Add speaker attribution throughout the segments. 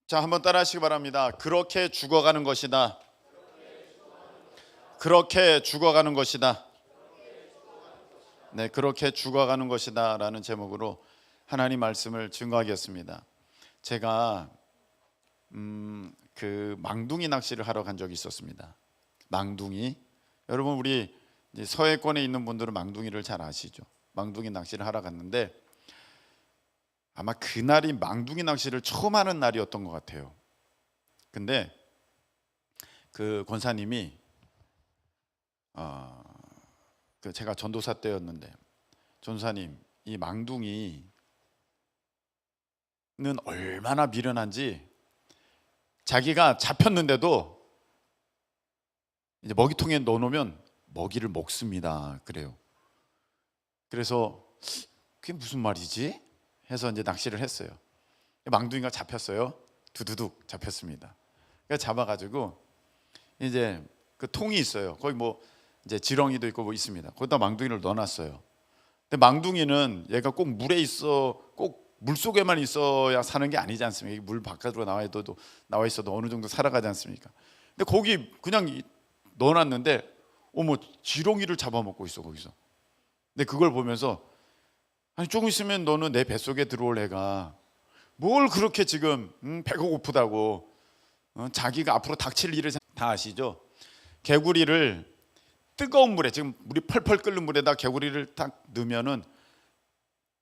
Speaker 1: 자, 한번 따라하시기 바랍니다. 그렇게 죽어가는 것이다. 그렇게 죽어가는 것이다. 네, 그렇게 죽어가는 것이다 라는 제목으로 하나님 말씀을 증거하겠습니다. 제가 그 망둥이 낚시를 하러 간 적이 있었습니다. 망둥이, 여러분 우리 서해권에 있는 분들은 망둥이를 잘 아시죠? 망둥이 낚시를 하러 갔는데 아마 그날이 망둥이 낚시를 처음 하는 날이었던 것 같아요. 근데 그 권사님이 제가 전도사 때였는데, 전사님, 이 망둥이는 얼마나 미련한지 자기가 잡혔는데도 이제 먹이통에 넣어놓으면 먹이를 먹습니다. 그래요. 그래서 그게 무슨 말이지? 해서 이제 낚시를 했어요. 망둥이가 잡혔어요. 두두둑 잡혔습니다. 그러니까 잡아가지고 이제 그 통이 있어요. 거기 뭐 이제 지렁이도 있고 뭐 있습니다. 거기다 망둥이를 넣어놨어요. 근데 망둥이는 얘가 꼭 물에 있어, 꼭 물 속에만 있어야 사는 게 아니지 않습니까? 물 바깥으로 나와 있어도 어느 정도 살아가지 않습니까? 근데 거기 그냥 넣어놨는데 어머, 지렁이를 잡아먹고 있어 거기서. 근데 그걸 보면서 아니 조금 있으면 너는 내 뱃속에 들어올 애가 뭘 그렇게 지금 배가 고프다고 자기가 앞으로 닥칠 일을 다 아시죠? 개구리를 뜨거운 물에, 지금 물이 펄펄 끓는 물에다 개구리를 딱 넣으면은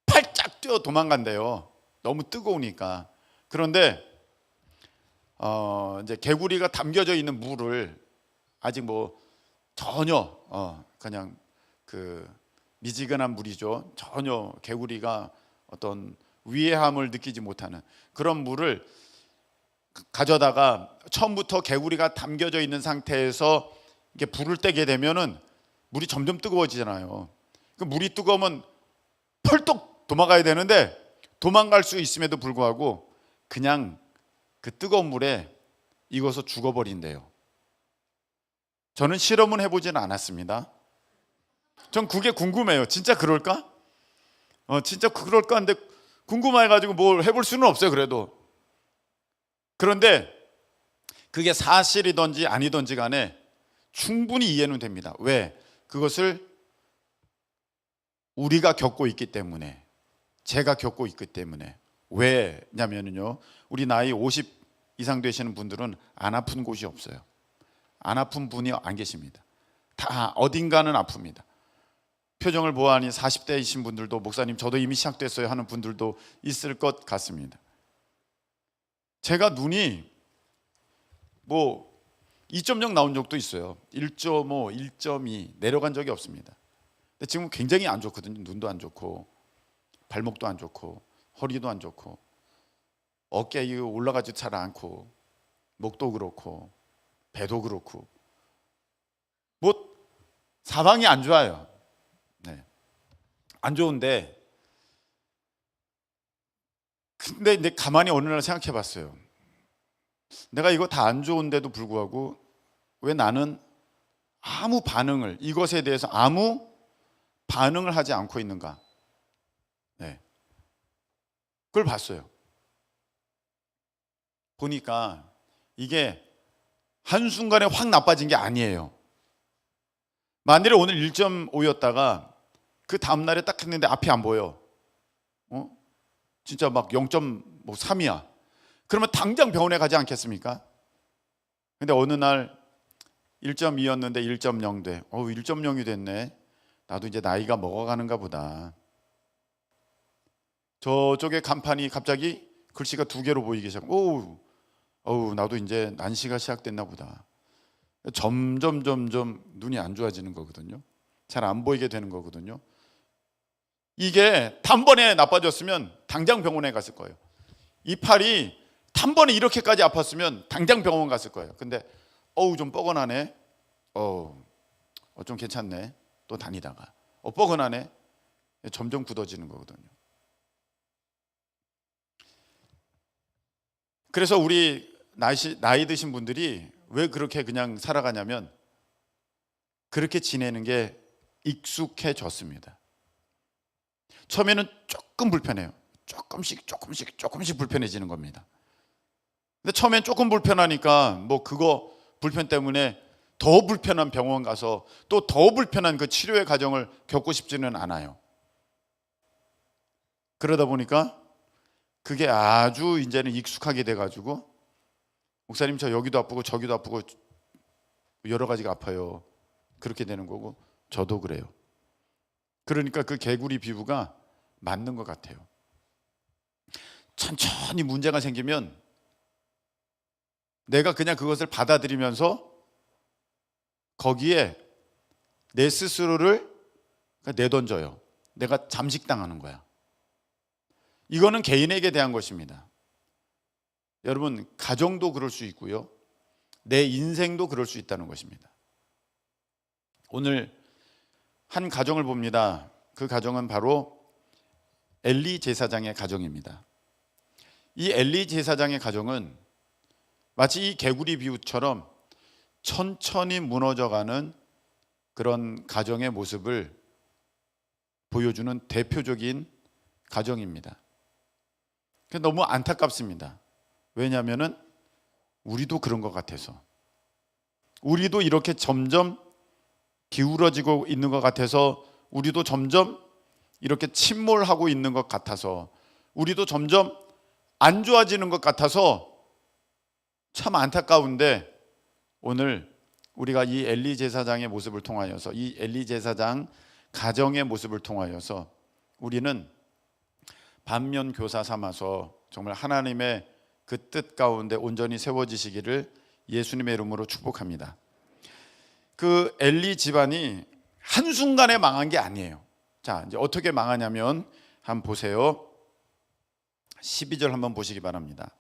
Speaker 1: 팔짝 뛰어 도망간대요. 너무 뜨거우니까. 그런데 이제 개구리가 담겨져 있는 물을 아직 뭐 전혀 그냥 그 미지근한 물이죠. 전혀 개구리가 어떤 위해함을 느끼지 못하는 그런 물을 가져다가 처음부터 개구리가 담겨져 있는 상태에서 이게 불을 떼게 되면은 물이 점점 뜨거워지잖아요. 그 물이 뜨거우면 펄떡 도망가야 되는데 도망갈 수 있음에도 불구하고 그냥 그 뜨거운 물에 익어서 죽어버린대요. 저는 실험은 해보지는 않았습니다. 전 그게 궁금해요. 진짜 그럴까? 진짜 그럴까? 근데 궁금해가지고 뭘 해볼 수는 없어요. 그래도. 그런데 그게 사실이든지 아니든지 간에 충분히 이해는 됩니다. 왜? 그것을 우리가 겪고 있기 때문에, 제가 겪고 있기 때문에. 왜냐면요, 우리 나이 50 이상 되시는 분들은 안 아픈 곳이 없어요. 안 아픈 분이 안 계십니다. 다 어딘가는 아픕니다. 표정을 보아하니 40대이신 분들도 목사님 저도 이미 시작됐어요 하는 분들도 있을 것 같습니다. 제가 눈이 뭐 2.0 나온 적도 있어요. 1.5, 1.2 내려간 적이 없습니다. 근데 지금 굉장히 안 좋거든요. 눈도 안 좋고 발목도 안 좋고 허리도 안 좋고 어깨 올라가지도 잘 않고 목도 그렇고 배도 그렇고 뭐 사방이 안 좋아요. 네. 안 좋은데 근데 가만히 어느 날 생각해 봤어요. 내가 이거 다 안 좋은데도 불구하고 왜 나는 아무 반응을, 이것에 대해서 아무 반응을 하지 않고 있는가? 네. 그걸 봤어요. 보니까 이게 한순간에 확 나빠진 게 아니에요. 만일에 오늘 1.5였다가 그 다음날에 딱 했는데 앞이 안 보여. 진짜 막 0.3이야. 그러면 당장 병원에 가지 않겠습니까? 근데 어느 날 1.2였는데 1.0 돼. 1.0이 됐네. 나도 이제 나이가 먹어가는가 보다. 저쪽에 간판이 갑자기 글씨가 2개로 보이기 시작하고 나도 이제 난시가 시작됐나 보다. 점점 눈이 안 좋아지는 거거든요. 잘 안 보이게 되는 거거든요. 이게 단번에 나빠졌으면 당장 병원에 갔을 거예요. 이 팔이 단번에 이렇게까지 아팠으면 당장 병원 갔을 거예요. 근데 좀 뻐근하네. 좀 괜찮네. 또 다니다가 뻐근하네. 점점 굳어지는 거거든요. 그래서 우리 나이 드신 분들이 왜 그렇게 그냥 살아가냐면 그렇게 지내는 게 익숙해졌습니다. 처음에는 조금 불편해요. 조금씩 불편해지는 겁니다. 근데 처음엔 조금 불편하니까 뭐 그거 불편 때문에 더 불편한 병원 가서 또 더 불편한 그 치료의 과정을 겪고 싶지는 않아요. 그러다 보니까 그게 아주 이제는 익숙하게 돼가지고, 목사님 저 여기도 아프고 저기도 아프고 여러 가지가 아파요. 그렇게 되는 거고, 저도 그래요. 그러니까 그 개구리 비유가 맞는 것 같아요. 천천히 문제가 생기면 내가 그냥 그것을 받아들이면서 거기에 내 스스로를 내던져요. 내가 잠식당하는 거야. 이거는 개인에게 대한 것입니다. 여러분, 가정도 그럴 수 있고요, 내 인생도 그럴 수 있다는 것입니다. 오늘 한 가정을 봅니다. 그 가정은 바로 엘리 제사장의 가정입니다. 이 엘리 제사장의 가정은 마치 이 개구리 비유처럼 천천히 무너져가는 그런 가정의 모습을 보여주는 대표적인 가정입니다. 너무 안타깝습니다. 왜냐하면 우리도 그런 것 같아서, 우리도 이렇게 점점 기울어지고 있는 것 같아서, 우리도 점점 이렇게 침몰하고 있는 것 같아서, 우리도 점점 안 좋아지는 것 같아서 참 안타까운데, 오늘 우리가 이 엘리 제사장의 모습을 통하여서, 이 엘리 제사장 가정의 모습을 통하여서 우리는 반면 교사 삼아서 정말 하나님의 그 뜻 가운데 온전히 세워지시기를 예수님의 이름으로 축복합니다. 그 엘리 집안이 한순간에 망한 게 아니에요. 자, 이제 어떻게 망하냐면 한번 보세요. 12절 한번 보시기 바랍니다.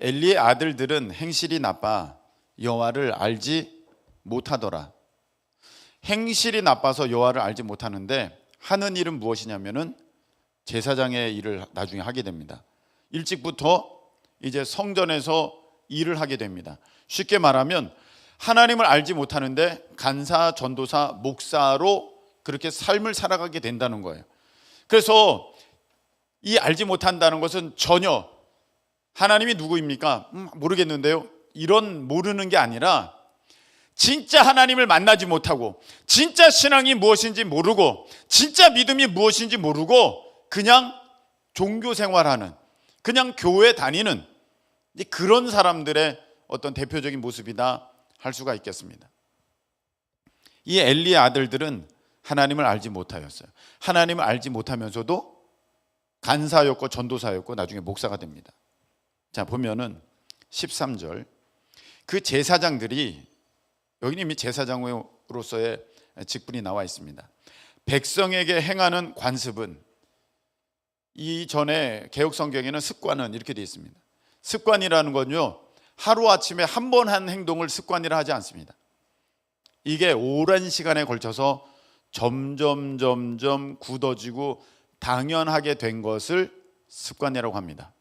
Speaker 1: 엘리의 아들들은 행실이 나빠 여호와를 알지 못하더라. 행실이 나빠서 여호와를 알지 못하는데 하는 일은 무엇이냐면은 제사장의 일을 나중에 하게 됩니다. 일찍부터 이제 성전에서 일을 하게 됩니다. 쉽게 말하면 하나님을 알지 못하는데 간사, 전도사, 목사로 그렇게 삶을 살아가게 된다는 거예요. 그래서 이 알지 못한다는 것은 전혀 하나님이 누구입니까? 모르겠는데요. 이런 모르는 게 아니라 진짜 하나님을 만나지 못하고 진짜 신앙이 무엇인지 모르고 진짜 믿음이 무엇인지 모르고 그냥 종교 생활하는, 그냥 교회 다니는 그런 사람들의 어떤 대표적인 모습이다 할 수가 있겠습니다. 이 엘리의 아들들은 하나님을 알지 못하였어요. 하나님을 알지 못하면서도 간사였고 전도사였고 나중에 목사가 됩니다. 자, 보면은 13절, 그 제사장들이, 여기는 이미 제사장으로서의 직분이 나와 있습니다. 백성에게 행하는 관습은, 이전에 개혁성경에는 습관은 이렇게 되어 있습니다. 습관이라는 건요, 하루아침에 한 번 한 행동을 습관이라 하지 않습니다. 이게 오랜 시간에 걸쳐서 점점 굳어지고 당연하게 된 것을 습관이라고 합니다.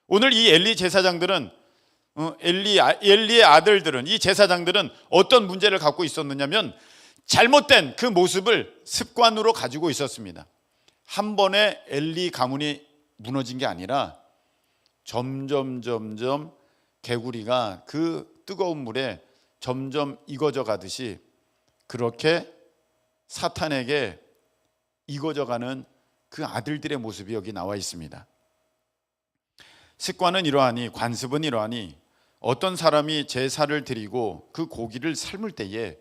Speaker 1: 오늘 이 엘리 제사장들은, 엘리의 아들들은, 이 제사장들은 어떤 문제를 갖고 있었느냐면 잘못된 그 모습을 습관으로 가지고 있었습니다. 한 번에 엘리 가문이 무너진 게 아니라 점점 개구리가 그 뜨거운 물에 점점 익어져 가듯이 그렇게 사탄에게 익어져 가는 그 아들들의 모습이 여기 나와 있습니다. 습관은 이러하니, 관습은 이러하니, 어떤 사람이 제사를 드리고 그 고기를 삶을 때에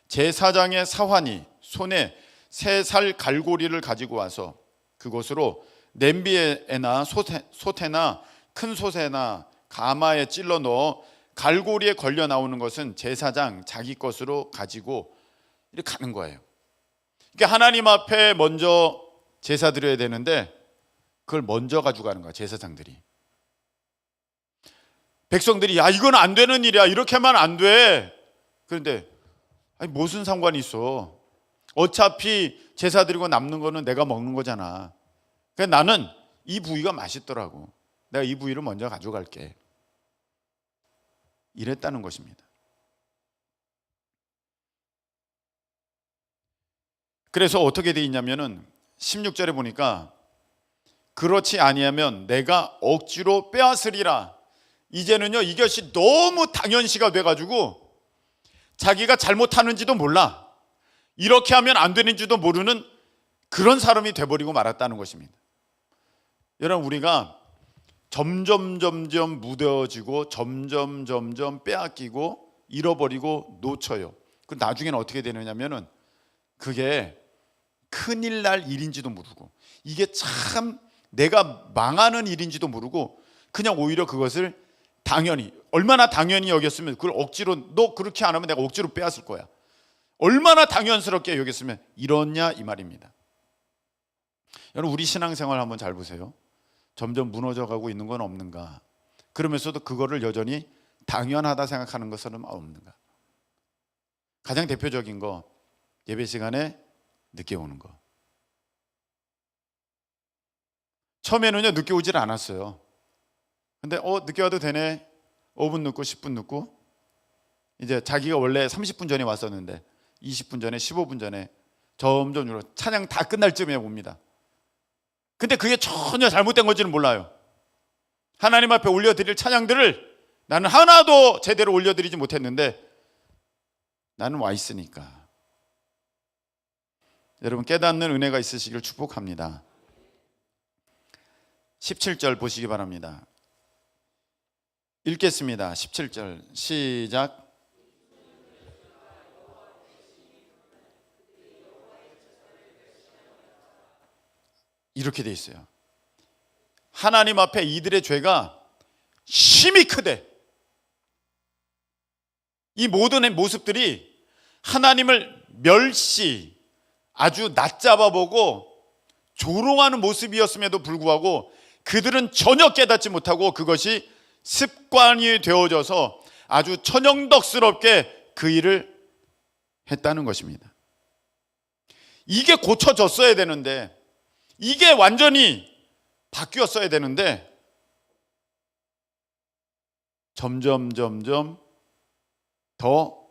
Speaker 1: 제사장의 사환이 손에 3살 갈고리를 가지고 와서 그것으로 냄비에나 솥에나 큰 솥에나 가마에 찔러 넣어 갈고리에 걸려 나오는 것은 제사장 자기 것으로 가지고 이렇게 가는 거예요. 그러니까 하나님 앞에 먼저 제사 드려야 되는데 그걸 먼저 가져가는 거야, 제사장들이. 백성들이 야, 이건 안 되는 일이야, 이렇게 하면 안 돼. 그런데 아니, 무슨 상관이 있어. 어차피 제사 드리고 남는 거는 내가 먹는 거잖아. 그러니까 나는 이 부위가 맛있더라고, 내가 이 부위를 먼저 가져갈게, 이랬다는 것입니다. 그래서 어떻게 돼 있냐면은 16절에 보니까 그렇지 아니하면 내가 억지로 빼앗으리라. 이제는요, 이것이 너무 당연시가 돼가지고 자기가 잘못하는지도 몰라, 이렇게 하면 안 되는지도 모르는 그런 사람이 돼버리고 말았다는 것입니다. 여러분, 우리가 점점 무뎌지고 점점 빼앗기고 잃어버리고 놓쳐요. 그 나중에는 어떻게 되느냐면은 그게 큰일 날 일인지도 모르고, 이게 참 내가 망하는 일인지도 모르고, 그냥 오히려 그것을 당연히, 얼마나 당연히 여겼으면 그걸 억지로, 너 그렇게 안 하면 내가 억지로 빼앗을 거야, 얼마나 당연스럽게 여겼으면 이렇냐, 이 말입니다. 여러분, 우리 신앙생활 한번 잘 보세요. 점점 무너져가고 있는 건 없는가? 그러면서도 그거를 여전히 당연하다 생각하는 것은 없는가? 가장 대표적인 거, 예배 시간에 늦게 오는 거. 처음에는요, 늦게 오질 않았어요. 근데 늦게 와도 되네, 5분 늦고 10분 늦고, 이제 자기가 원래 30분 전에 왔었는데 20분 전에, 15분 전에 점점 줄어, 찬양 다 끝날 쯤에 옵니다. 근데 그게 전혀 잘못된 건지는 몰라요. 하나님 앞에 올려드릴 찬양들을 나는 하나도 제대로 올려드리지 못했는데 나는 와 있으니까. 여러분, 깨닫는 은혜가 있으시길 축복합니다. 17절 보시기 바랍니다. 읽겠습니다. 17절 시작. 이렇게 돼 있어요. 하나님 앞에 이들의 죄가 심히 크대. 이 모든 모습들이 하나님을 멸시, 아주 낮잡아 보고 조롱하는 모습이었음에도 불구하고 그들은 전혀 깨닫지 못하고 그것이 습관이 되어져서 아주 천연덕스럽게 그 일을 했다는 것입니다. 이게 고쳐졌어야 되는데, 이게 완전히 바뀌었어야 되는데 점점 더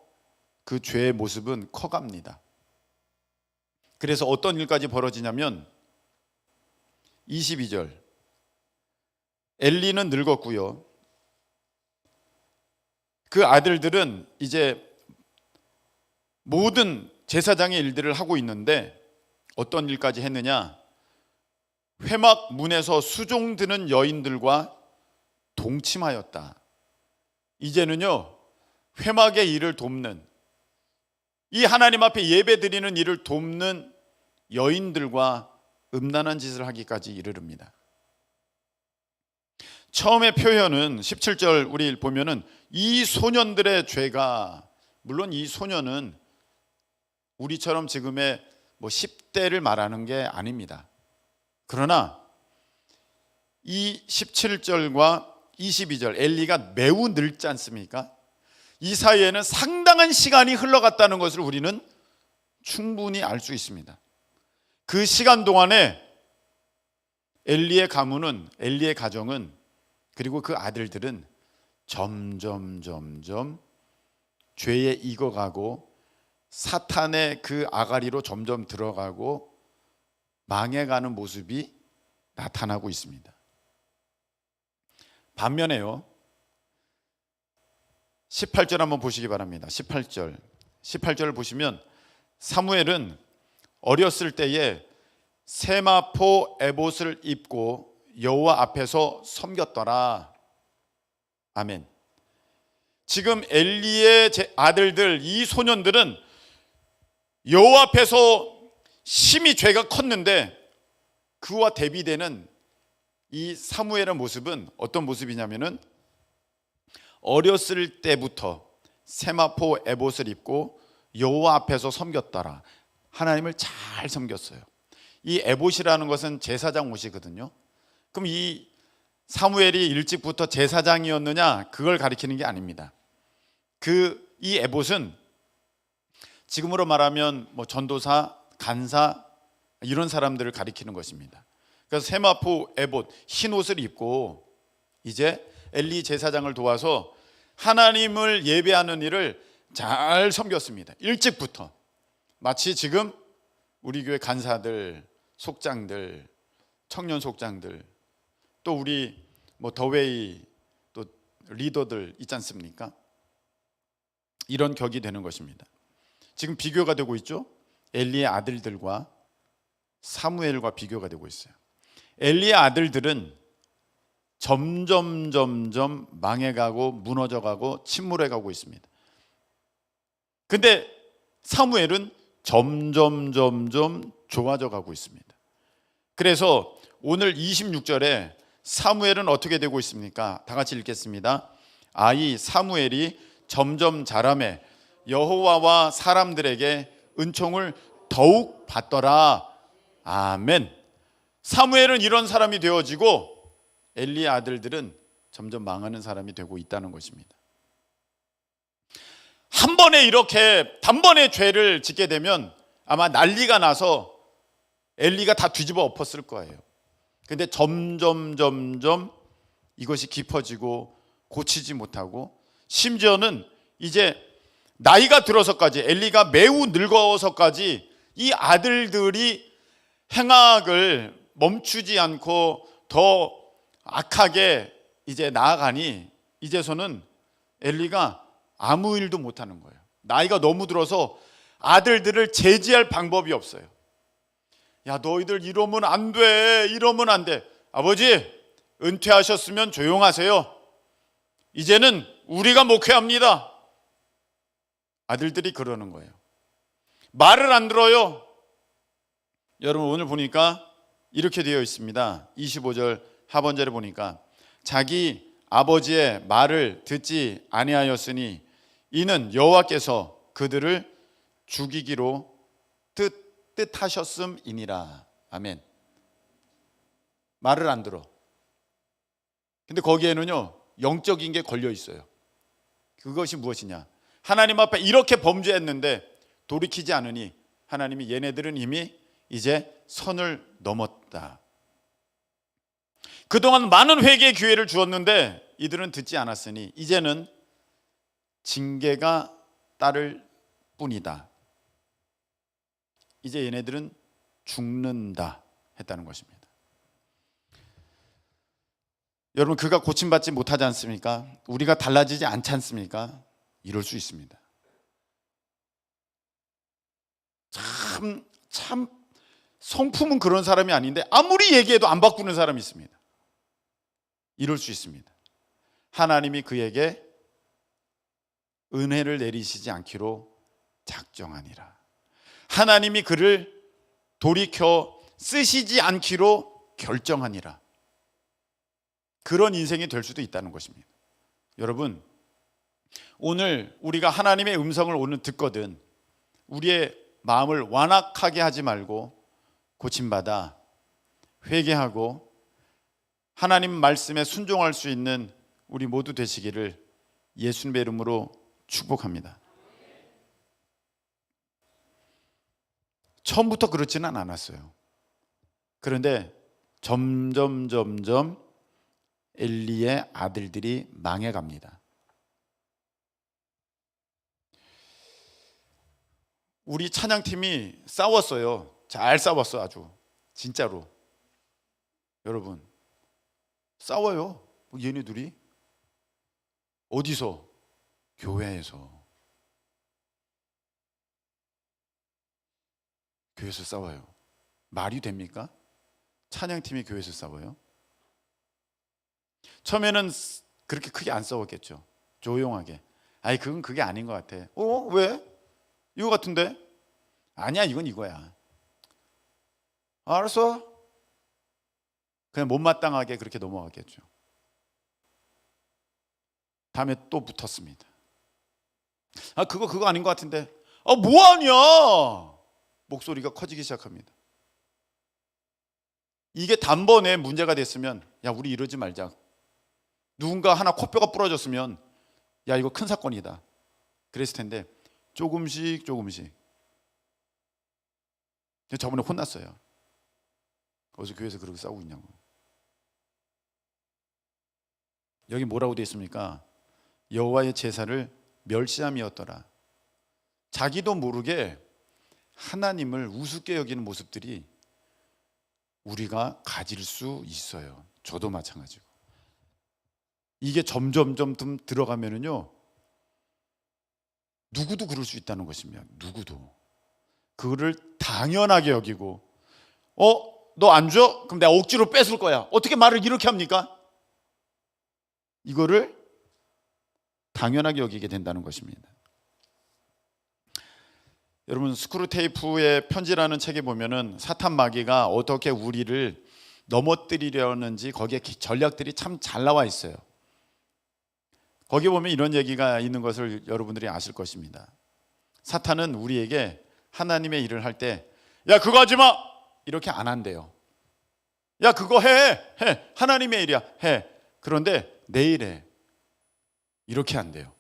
Speaker 1: 그 죄의 모습은 커갑니다. 그래서 어떤 일까지 벌어지냐면 22절, 엘리는 늙었고요, 그 아들들은 이제 모든 제사장의 일들을 하고 있는데 어떤 일까지 했느냐, 회막 문에서 수종 드는 여인들과 동침하였다. 이제는요, 회막의 일을 돕는, 이 하나님 앞에 예배 드리는 일을 돕는 여인들과 음란한 짓을 하기까지 이르릅니다. 처음의 표현은 17절 우리 보면은 이 소년들의 죄가, 물론 이 소년은 우리처럼 지금의 10대를 말하는 게 아닙니다. 그러나 이 17절과 22절, 엘리가 매우 늙지 않습니까? 이 사이에는 상당한 시간이 흘러갔다는 것을 우리는 충분히 알 수 있습니다. 그 시간 동안에 엘리의 가문은, 엘리의 가정은, 그리고 그 아들들은 점점 죄에 익어가고 사탄의 그 아가리로 점점 들어가고 망해가는 모습이 나타나고 있습니다. 반면에요, 18절 한번 보시기 바랍니다. 18절을 보시면 사무엘은 어렸을 때에 세마포 에봇을 입고 여호와 앞에서 섬겼더라. 아멘. 지금 엘리의 아들들, 이 소년들은 여호와 앞에서 심히 죄가 컸는데 그와 대비되는 이 사무엘의 모습은 어떤 모습이냐면은 어렸을 때부터 세마포 에봇을 입고 여호와 앞에서 섬겼더라. 하나님을 잘 섬겼어요. 이 에봇이라는 것은 제사장 옷이거든요. 그럼 이 사무엘이 일찍부터 제사장이었느냐, 그걸 가리키는 게 아닙니다. 이 에봇은 지금으로 말하면 전도사, 간사 이런 사람들을 가리키는 것입니다. 그래서 세마포 에봇, 흰 옷을 입고 이제 엘리 제사장을 도와서 하나님을 예배하는 일을 잘 섬겼습니다. 일찍부터. 마치 지금 우리 교회 간사들, 속장들, 청년 속장들, 또 우리 더웨이, 또 리더들 있지 않습니까? 이런 격이 되는 것입니다. 지금 비교가 되고 있죠. 엘리의 아들들과 사무엘과 비교가 되고 있어요. 엘리의 아들들은 점점 망해가고 무너져가고 침몰해가고 있습니다. 근데 사무엘은 점점 좋아져가고 있습니다. 그래서 오늘 26절에 사무엘은 어떻게 되고 있습니까? 다 같이 읽겠습니다. 아이 사무엘이 점점 자라매 여호와와 사람들에게 은총을 더욱 받더라. 아멘. 사무엘은 이런 사람이 되어지고 엘리의 아들들은 점점 망하는 사람이 되고 있다는 것입니다. 한 번에 이렇게 단번에 죄를 짓게 되면 아마 난리가 나서 엘리가 다 뒤집어 엎었을 거예요. 근데 점점 이것이 깊어지고 고치지 못하고, 심지어는 이제 나이가 들어서까지, 엘리가 매우 늙어서까지 이 아들들이 행악을 멈추지 않고 더 악하게 이제 나아가니 이제서는 엘리가 아무 일도 못하는 거예요. 나이가 너무 들어서 아들들을 제지할 방법이 없어요. 야, 너희들 이러면 안 돼, 이러면 안 돼. 아버지, 은퇴하셨으면 조용하세요. 이제는 우리가 목회합니다. 아들들이 그러는 거예요. 말을 안 들어요. 여러분, 오늘 보니까 이렇게 되어 있습니다. 25절 하반절에 보니까 자기 아버지의 말을 듣지 아니하였으니 이는 여호와께서 그들을 죽이기로 뜻하셨음이니라. 아멘. 말을 안 들어. 근데 거기에는요, 영적인 게 걸려 있어요. 그것이 무엇이냐? 하나님 앞에 이렇게 범죄했는데 돌이키지 않으니 하나님이 얘네들은 이미 이제 선을 넘었다. 그동안 많은 회개의 기회를 주었는데 이들은 듣지 않았으니 이제는 징계가 따를 뿐이다. 이제 얘네들은 죽는다 했다는 것입니다. 여러분, 그가 고침받지 못하지 않습니까? 우리가 달라지지 않지 않습니까? 이럴 수 있습니다. 참 성품은 그런 사람이 아닌데 아무리 얘기해도 안 바꾸는 사람이 있습니다. 이럴 수 있습니다. 하나님이 그에게 은혜를 내리시지 않기로 작정하니라. 하나님이 그를 돌이켜 쓰시지 않기로 결정하니라. 그런 인생이 될 수도 있다는 것입니다. 여러분, 오늘 우리가 하나님의 음성을 오늘 듣거든 우리의 마음을 완악하게 하지 말고 고침받아 회개하고 하나님 말씀에 순종할 수 있는 우리 모두 되시기를 예수님의 이름으로 축복합니다. 처음부터 그렇지는 않았어요. 그런데 점점 엘리의 아들들이 망해갑니다. 우리 찬양팀이 싸웠어요. 잘 싸웠어. 아주 진짜로. 여러분, 싸워요. 얘네들이 어디서? 교회에서 싸워요. 말이 됩니까? 찬양팀이 교회에서 싸워요? 처음에는 그렇게 크게 안 싸웠겠죠. 조용하게. 아니, 그건 그게 아닌 것 같아. 왜? 이거 같은데? 아니야, 이건 이거야. 알았어. 그냥 못마땅하게 그렇게 넘어갔겠죠. 다음에 또 붙었습니다. 그거 아닌 것 같은데. 뭐하냐? 목소리가 커지기 시작합니다. 이게 단번에 문제가 됐으면 야, 우리 이러지 말자. 누군가 하나 코뼈가 부러졌으면 야, 이거 큰 사건이다 그랬을 텐데 조금씩 저번에 혼났어요. 어디서 교회에서 그렇게 싸우고 있냐고. 여기 뭐라고 되어 있습니까? 여호와의 제사를 멸시함이었더라. 자기도 모르게 하나님을 우습게 여기는 모습들이 우리가 가질 수 있어요. 저도 마찬가지고. 이게 점점점 들어가면은요, 누구도 그럴 수 있다는 것입니다. 누구도. 그거를 당연하게 여기고, 너 안 줘? 그럼 내가 억지로 뺏을 거야. 어떻게 말을 이렇게 합니까? 이거를 당연하게 여기게 된다는 것입니다. 여러분, 스크루테이프의 편지라는 책에 보면은 사탄 마귀가 어떻게 우리를 넘어뜨리려는지 거기에 전략들이 참 잘 나와 있어요. 거기 보면 이런 얘기가 있는 것을 여러분들이 아실 것입니다. 사탄은 우리에게 하나님의 일을 할 때, 야, 그거 하지 마! 이렇게 안 한대요. 야, 그거 해! 하나님의 일이야. 해. 그런데 내일 해. 이렇게 한대요.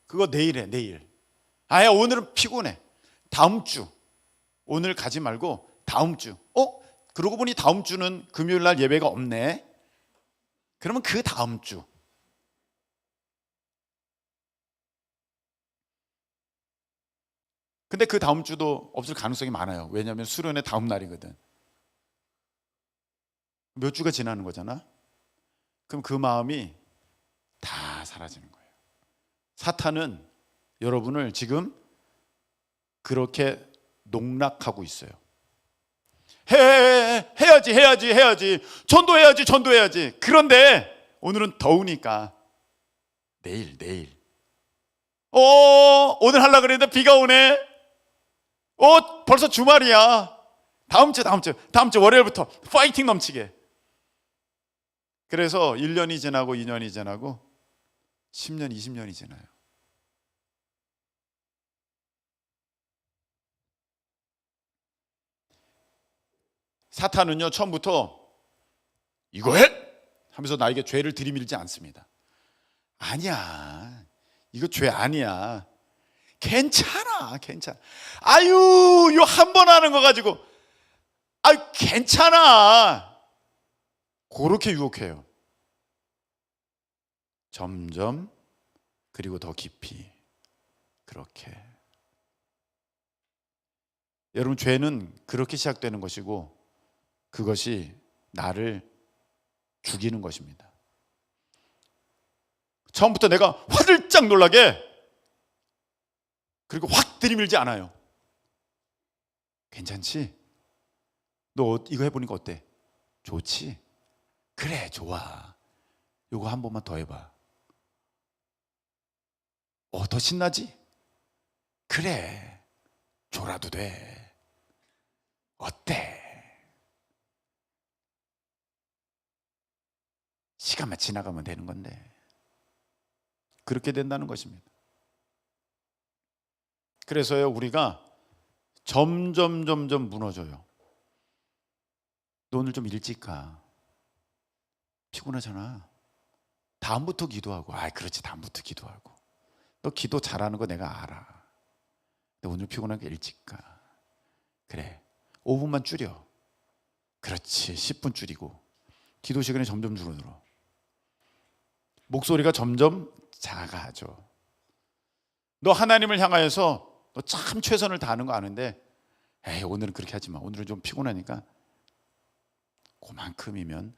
Speaker 1: 그거 내일 해, 내일. 아야, 오늘은 피곤해. 다음 주. 오늘 가지 말고 다음 주. 그러고 보니 다음 주는 금요일 날 예배가 없네. 그러면 그 다음 주. 근데 그 다음 주도 없을 가능성이 많아요. 왜냐하면 수련의 다음 날이거든. 몇 주가 지나는 거잖아. 그럼 그 마음이 다 사라지는 거예요. 사탄은 여러분을 지금 그렇게 농락하고 있어요. 해야지. 전도해야지. 그런데 오늘은 더우니까 내일. 오늘 하려고 그랬는데 비가 오네. 벌써 주말이야. 다음 주 월요일부터 파이팅 넘치게. 그래서 1년이 지나고 2년이 지나고 10년, 20년이 지나요. 사탄은요, 처음부터 이거 해! 하면서 나에게 죄를 들이밀지 않습니다. 아니야, 이거 죄 아니야. 괜찮아. 아유, 이거 한 번 하는 거 가지고, 괜찮아. 그렇게 유혹해요. 점점, 그리고 더 깊이. 그렇게. 여러분, 죄는 그렇게 시작되는 것이고, 그것이 나를 죽이는 것입니다. 처음부터 내가 화들짝 놀라게, 그리고 확 들이밀지 않아요. 괜찮지? 너 이거 해보니까 어때? 좋지? 그래, 좋아. 이거 한 번만 더 해봐. 더 신나지? 그래, 줘라도 돼. 어때? 시간만 지나가면 되는 건데. 그렇게 된다는 것입니다. 그래서요, 우리가 점점 무너져요. 너 오늘 좀 일찍 가. 피곤하잖아. 다음부터 기도하고. 그렇지, 다음부터 기도하고. 너 기도 잘하는 거 내가 알아. 너 오늘 피곤하니까 일찍 가. 그래, 5분만 줄여. 그렇지, 10분 줄이고. 기도 시간이 점점 줄어들어. 목소리가 점점 작아져. 너 하나님을 향하여서 너 참 최선을 다하는 거 아는데, 오늘은 그렇게 하지 마. 오늘은 좀 피곤하니까 그만큼이면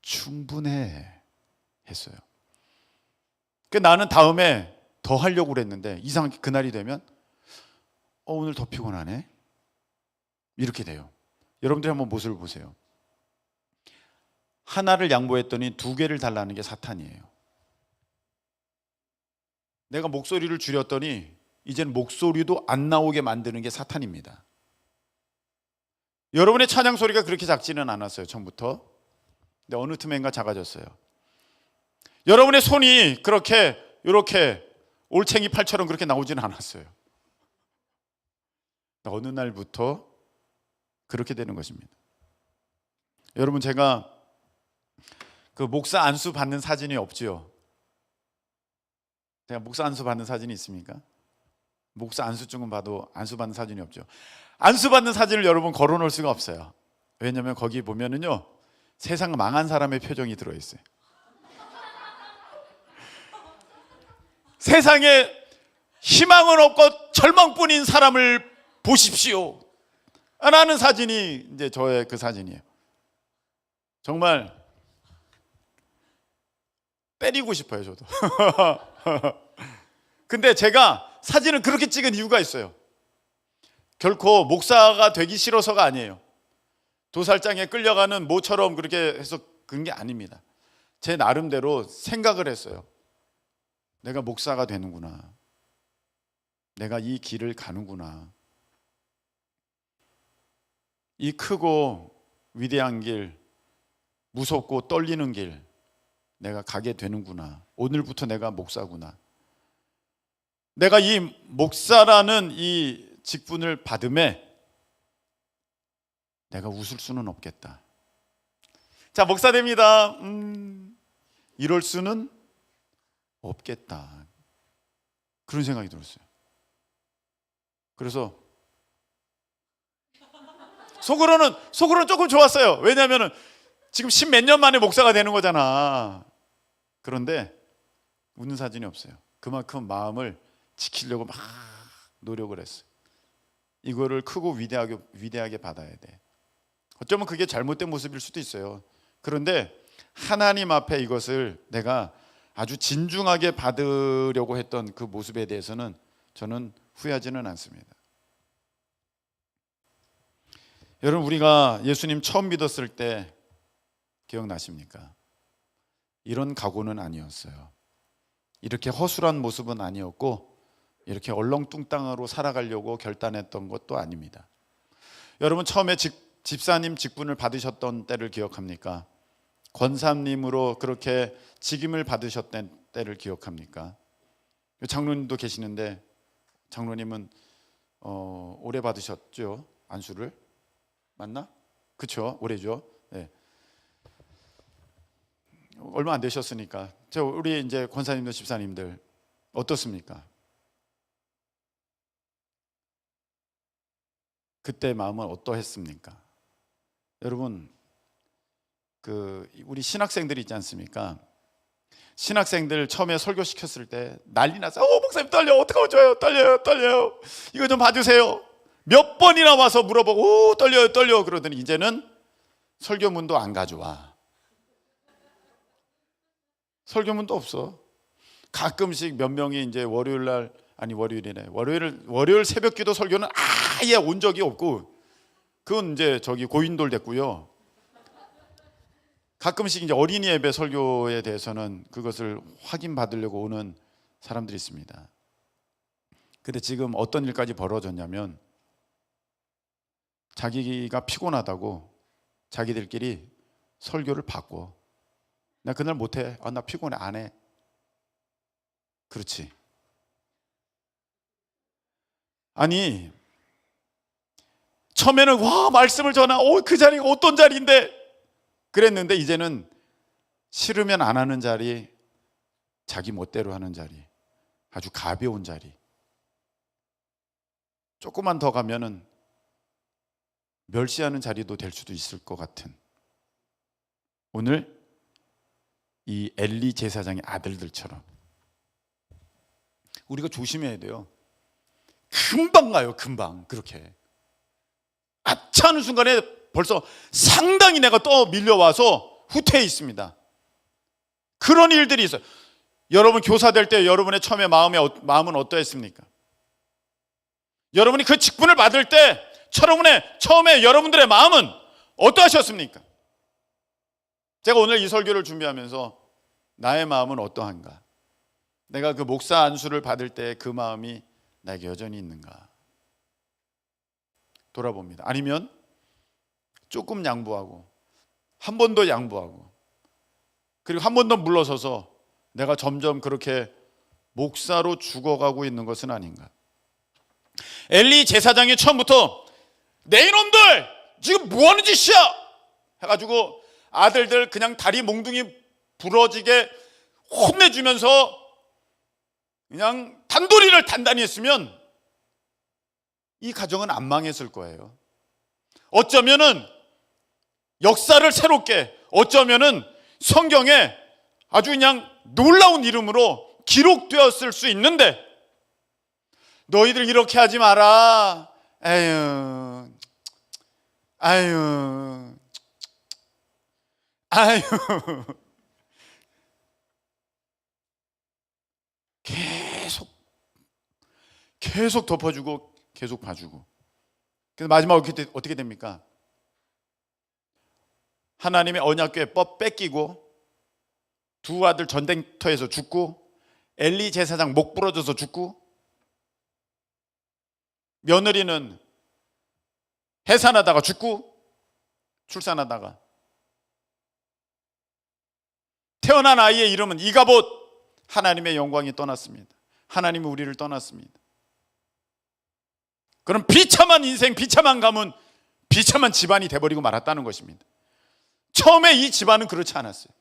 Speaker 1: 충분해 했어요. 나는 다음에 더 하려고 그랬는데 이상하게 그날이 되면 오늘 더 피곤하네. 이렇게 돼요. 여러분들이 한번 모습을 보세요. 하나를 양보했더니 2개를 달라는 게 사탄이에요. 내가 목소리를 줄였더니 이제는 목소리도 안 나오게 만드는 게 사탄입니다. 여러분의 찬양 소리가 그렇게 작지는 않았어요, 처음부터. 근데 어느 틈엔가 작아졌어요. 여러분의 손이 그렇게 이렇게 올챙이 팔처럼 그렇게 나오지는 않았어요. 어느 날부터 그렇게 되는 것입니다. 여러분, 제가 그 목사 안수 받는 사진이 없지요. 제가 목사 안수 받는 사진이 있습니까? 목사 안수증은 봐도 안수 받는 사진이 없죠. 안수 받는 사진을 여러분 걸어놓을 수가 없어요. 왜냐하면 거기 보면은요, 세상 망한 사람의 표정이 들어있어요. 세상에 희망은 없고 절망뿐인 사람을 보십시오 라는 사진이 이제 저의 그 사진이에요. 정말 때리고 싶어요, 저도. 근데 제가 사진을 그렇게 찍은 이유가 있어요. 결코 목사가 되기 싫어서가 아니에요. 도살장에 끌려가는 모처럼 그렇게 해서 그런 게 아닙니다. 제 나름대로 생각을 했어요. 내가 목사가 되는구나. 내가 이 길을 가는구나. 이 크고 위대한 길, 무섭고 떨리는 길 내가 가게 되는구나. 오늘부터 내가 목사구나. 내가 이 목사라는 이 직분을 받음에 내가 웃을 수는 없겠다. 자, 목사 됩니다. 이럴 수는 없겠다. 그런 생각이 들었어요. 그래서 속으로는 조금 좋았어요. 왜냐하면 지금 10몇 년 만에 목사가 되는 거잖아. 그런데 웃는 사진이 없어요. 그만큼 마음을 지키려고 막 노력을 했어요. 이거를 크고 위대하게 받아야 돼. 어쩌면 그게 잘못된 모습일 수도 있어요. 그런데 하나님 앞에 이것을 내가 아주 진중하게 받으려고 했던 그 모습에 대해서는 저는 후회하지는 않습니다. 여러분, 우리가 예수님 처음 믿었을 때 기억나십니까? 이런 각오는 아니었어요. 이렇게 허술한 모습은 아니었고 이렇게 얼렁뚱땅으로 살아가려고 결단했던 것도 아닙니다. 여러분, 처음에 집사님 직분을 받으셨던 때를 기억합니까? 권사님으로 그렇게 직임을 받으셨던 때를 기억합니까? 장로님도 계시는데 장로님은 오래 받으셨죠? 안수를? 맞나? 그렇죠? 올해죠. 네. 얼마 안 되셨으니까. 우리 이제 권사님들, 집사님들 어떻습니까? 그때 마음은 어떠했습니까? 여러분, 우리 신학생들 있지 않습니까? 신학생들 처음에 설교 시켰을 때 난리 났어요. 목사님 떨려. 어떡하면 좋아요? 떨려요. 이거 좀 봐주세요. 몇 번이나 와서 물어보고 떨려요. 그러더니 이제는 설교문도 안 가져와. 설교문도 없어. 가끔씩 몇 명이 이제 월요일 새벽기도 설교는 아예 온 적이 없고, 그건 이제 고인돌 됐고요. 가끔씩 이제 어린이 예배 설교에 대해서는 그것을 확인받으려고 오는 사람들이 있습니다. 근데 지금 어떤 일까지 벌어졌냐면 자기가 피곤하다고 자기들끼리 설교를 바꿔. 나 그날 못해. 나 피곤해. 안 해. 그렇지. 아니, 처음에는 말씀을 전하. 그 자리가 어떤 자리인데 그랬는데 이제는 싫으면 안 하는 자리, 자기 멋대로 하는 자리, 아주 가벼운 자리. 조금만 더 가면은 멸시하는 자리도 될 수도 있을 것 같은, 오늘 이 엘리 제사장의 아들들처럼 우리가 조심해야 돼요. 금방 가요. 금방. 그렇게 아차 하는 순간에 벌써 상당히 내가 또 밀려와서 후퇴해 있습니다. 그런 일들이 있어요. 여러분 교사 될 때 여러분의 처음에 마음은 어떠했습니까? 여러분이 그 직분을 받을 때 처음에 여러분들의 마음은 어떠하셨습니까? 제가 오늘 이 설교를 준비하면서 나의 마음은 어떠한가? 내가 그 목사 안수를 받을 때 그 마음이 나에게 여전히 있는가? 돌아봅니다. 아니면 조금 양보하고 한 번 더 양보하고 그리고 한 번 더 물러서서 내가 점점 그렇게 목사로 죽어가고 있는 것은 아닌가? 엘리 제사장이 처음부터 내 이놈들 지금 뭐하는 짓이야 해가지고 아들들 그냥 다리 몽둥이 부러지게 혼내주면서 그냥 단도리를 단단히 했으면 이 가정은 안 망했을 거예요. 어쩌면은 역사를 새롭게, 어쩌면은 성경에 아주 그냥 놀라운 이름으로 기록되었을 수 있는데, 너희들 이렇게 하지 마라. 아유. 계속 덮어주고 계속 봐주고. 그래서 마지막으로 어떻게 됩니까? 하나님의 언약궤 법 뺏기고, 두 아들 전쟁터에서 죽고, 엘리 제사장 목 부러져서 죽고, 며느리는 해산하다가 죽고, 출산하다가, 태어난 아이의 이름은 이가봇. 하나님의 영광이 떠났습니다. 하나님이 우리를 떠났습니다. 그럼 비참한 인생, 비참한 가문, 비참한 집안이 돼버리고 말았다는 것입니다. 처음에 이 집안은 그렇지 않았어요.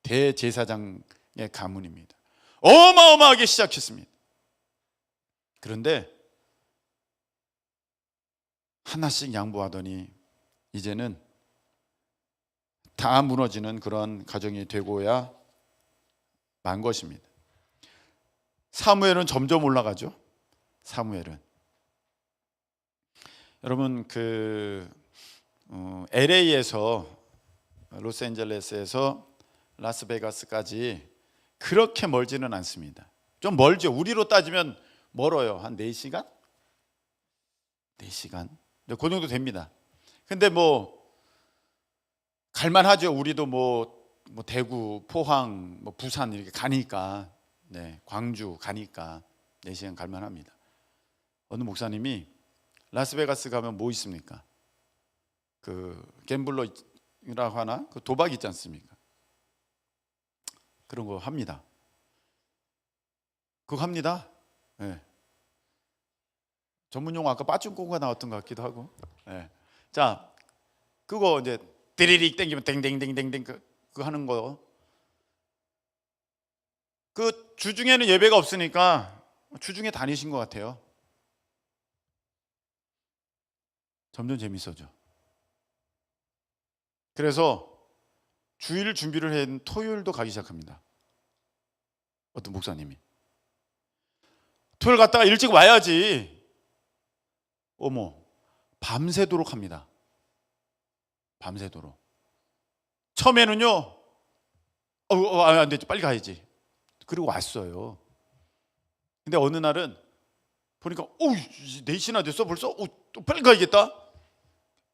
Speaker 1: 대제사장의 가문입니다. 어마어마하게 시작했습니다. 그런데 하나씩 양보하더니 이제는 다 무너지는 그런 가정이 되고야 만 것입니다. 사무엘은 점점 올라가죠. 사무엘은 여러분 LA에서 로스앤젤레스에서 라스베가스까지 그렇게 멀지는 않습니다. 좀 멀죠. 우리로 따지면 멀어요. 한 4시간? 4시간? 그 정도 됩니다. 근데 갈만하죠. 우리도 대구, 포항, 부산 이렇게 가니까, 네, 광주 가니까 4시간 갈만합니다. 어느 목사님이 라스베가스 가면 뭐 있습니까? 갬블러라고 하나? 도박 있지 않습니까? 그런 거 합니다. 그거 합니다. 네. 전문용어 아까 빠쭈꼬가 나왔던 것 같기도 하고. 네. 자, 그거 이제 디리릭 땡기면 땡땡땡땡땡 그거 하는 거. 주중에는 예배가 없으니까 주중에 다니신 것 같아요. 점점 재밌어져. 그래서 주일 준비를 한 토요일도 가기 시작합니다. 어떤 목사님이 토요일 갔다가 일찍 와야지. 어머, 밤새도록 합니다. 밤새도록. 처음에는요, 안 되지, 빨리 가야지. 그리고 왔어요. 근데 어느 날은 보니까 4시나 됐어 벌써? 또 빨리 가야겠다.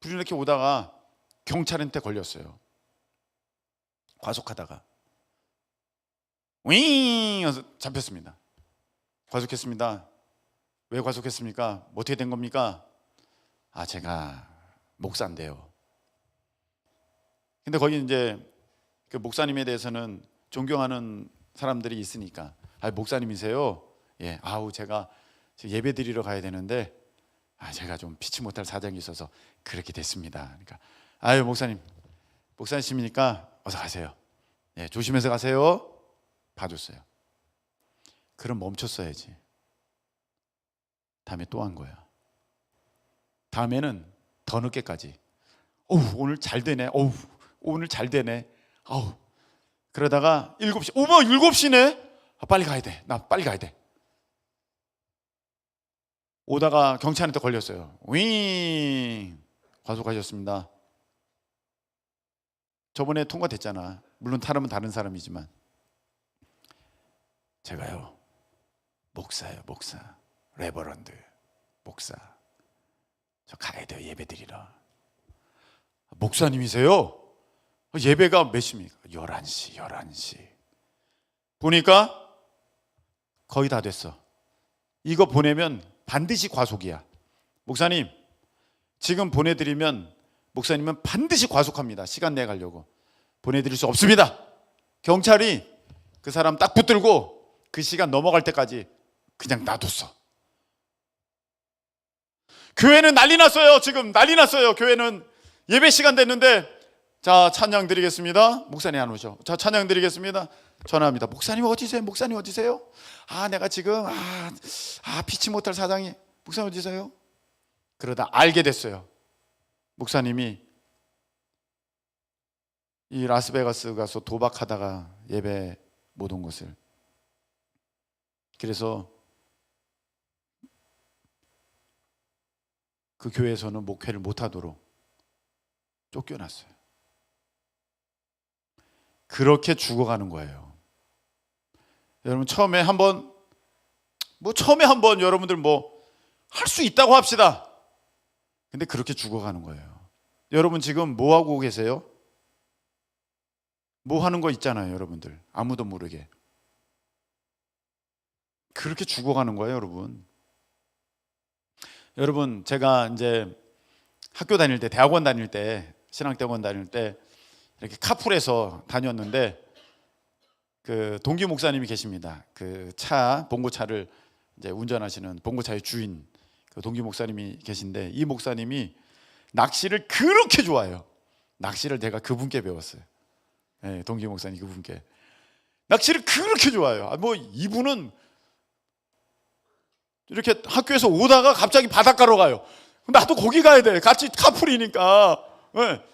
Speaker 1: 불이 이렇게 오다가 경찰한테 걸렸어요. 과속하다가 윙 해서 잡혔습니다. 과속했습니다. 왜 과속했습니까? 어떻게 된 겁니까? 제가 목사인데요. 근데 거기 이제 그 목사님에 대해서는 존경하는 사람들이 있으니까, 목사님이세요? 예, 제가 예배 드리러 가야 되는데 제가 좀 피치 못할 사정이 있어서 그렇게 됐습니다. 그러니까 목사님이니까 어서 가세요. 예, 조심해서 가세요. 봐줬어요. 그럼 멈췄어야지. 다음에 또 한 거야. 다음에는 더 늦게까지. 오늘 잘 되네. 오늘 잘 되네. 그러다가 7시. 7시네. 빨리 가야 돼. 나 빨리 가야 돼. 오다가 경찰한테 걸렸어요. 윙. 과속하셨습니다. 저번에 통과됐잖아. 물론 사람은 다른 사람이지만. 제가요, 목사예요. 목사. 레버런드 목사. 저 가야 돼요. 예배 드리러. 목사님이세요? 예배가 몇 시입니까? 11시. 보니까 거의 다 됐어. 이거 보내면 반드시 과속이야. 목사님, 지금 보내드리면 목사님은 반드시 과속합니다. 시간 내에 가려고. 보내드릴 수 없습니다. 경찰이 그 사람 딱 붙들고 그 시간 넘어갈 때까지 그냥 놔뒀어. 교회는 난리 났어요. 지금 난리 났어요. 교회는 예배 시간 됐는데, 자, 찬양 드리겠습니다. 목사님 안 오셔. 자, 찬양 드리겠습니다. 전화합니다. 목사님 어디세요? 목사님 어디세요? 내가 지금 피치 못할 사장이. 목사님 어디세요? 그러다 알게 됐어요. 목사님이 이 라스베가스 가서 도박하다가 예배 못 온 것을. 그래서 그 교회에서는 목회를 못하도록 쫓겨났어요. 그렇게 죽어가는 거예요. 여러분, 처음에 한번 뭐 처음에 한번 여러분들 뭐 할 수 있다고 합시다. 근데 그렇게 죽어가는 거예요. 여러분 지금 뭐 하고 계세요? 뭐 하는 거 있잖아요, 여러분들. 아무도 모르게. 그렇게 죽어가는 거예요, 여러분. 여러분, 제가 이제 학교 다닐 때, 대학원 다닐 때, 신앙대학원 다닐 때 이렇게 카풀해서 다녔는데 그 동기 목사님이 계십니다. 그 차, 봉고차를 이제 운전하시는 봉고차의 주인 그 동기 목사님이 계신데 이 목사님이 낚시를 그렇게 좋아해요. 낚시를 내가 그분께 배웠어요. 네, 동기 목사님 그분께 낚시를 그렇게 좋아해요. 뭐 이분은 이렇게 학교에서 오다가 갑자기 바닷가로 가요. 나도 거기 가야 돼. 같이 카풀이니까. 네.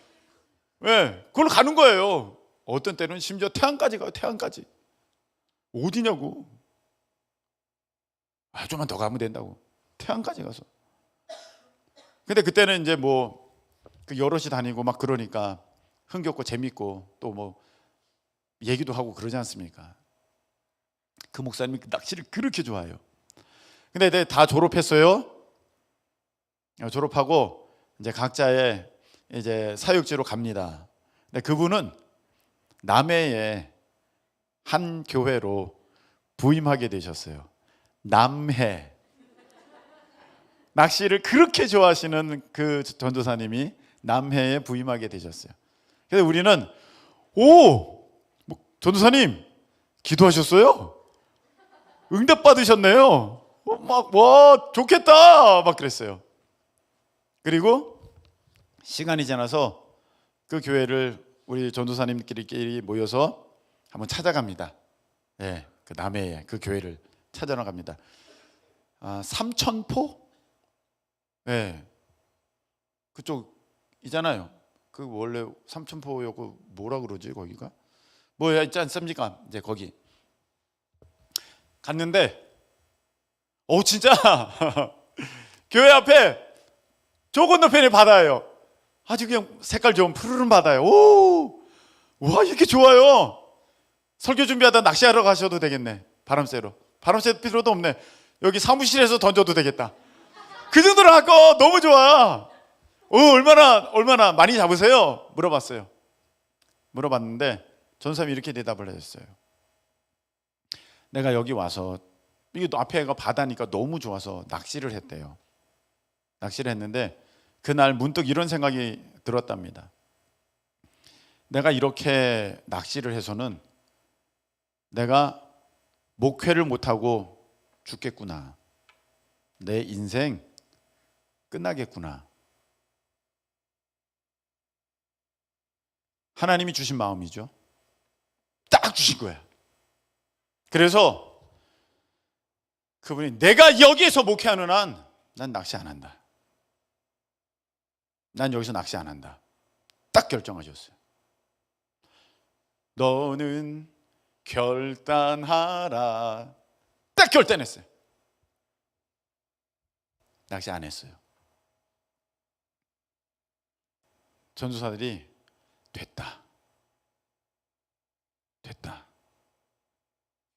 Speaker 1: 네. 그걸로 가는 거예요. 어떤 때는 심지어 태안까지 가요. 태안까지. 어디냐고. 좀만 더 가면 된다고. 태안까지 가서. 근데 그때는 이제 뭐 그 여럿이 다니고 막 그러니까 흥겹고 재밌고 또 뭐 얘기도 하고 그러지 않습니까? 그 목사님이 낚시를 그렇게 좋아해요. 근데 이제 다 졸업했어요. 졸업하고 이제 각자의 이제 사역지로 갑니다. 근데 그분은 남해의 한 교회로 부임하게 되셨어요. 남해. 낚시를 그렇게 좋아하시는 그 전도사님이 남해에 부임하게 되셨어요. 그래서 우리는 전도사님 기도하셨어요? 응답 받으셨네요. 막 와 좋겠다 막 그랬어요. 그리고 시간이 지나서 그 교회를 우리 전도사님끼리 모여서 한번 찾아갑니다. 네, 그 남해에 그 교회를 찾아나갑니다. 삼천포? 네, 그쪽이잖아요. 그 원래 삼천포였고 뭐라 그러지 거기가? 뭐야 있지 않습니까? 이제 거기 갔는데 진짜 교회 앞에 저 건너편에 바다예요. 아주 그냥 색깔 좋은 푸르른 바다예요. 와 이렇게 좋아요. 설교 준비하다 낚시하러 가셔도 되겠네. 바람 쐬러. 바람 쐴 필요도 없네. 여기 사무실에서 던져도 되겠다. 그 정도로 아까 너무 좋아. 얼마나 많이 잡으세요? 물어봤어요. 물어봤는데 전사님이 이렇게 대답을 하셨어요. 내가 여기 와서 이게 또 앞에가 바다니까 너무 좋아서 낚시를 했대요. 낚시를 했는데 그날 문득 이런 생각이 들었답니다. 내가 이렇게 낚시를 해서는 내가 목회를 못하고 죽겠구나. 내 인생 끝나겠구나. 하나님이 주신 마음이죠. 딱 주신 거야. 그래서 그분이 내가 여기에서 목회하는 한 난 낚시 안 한다. 난 여기서 낚시 안 한다. 딱 결정하셨어요. 너는 결단하라. 딱 결단했어요. 낚시 안 했어요. 전도사들이 됐다.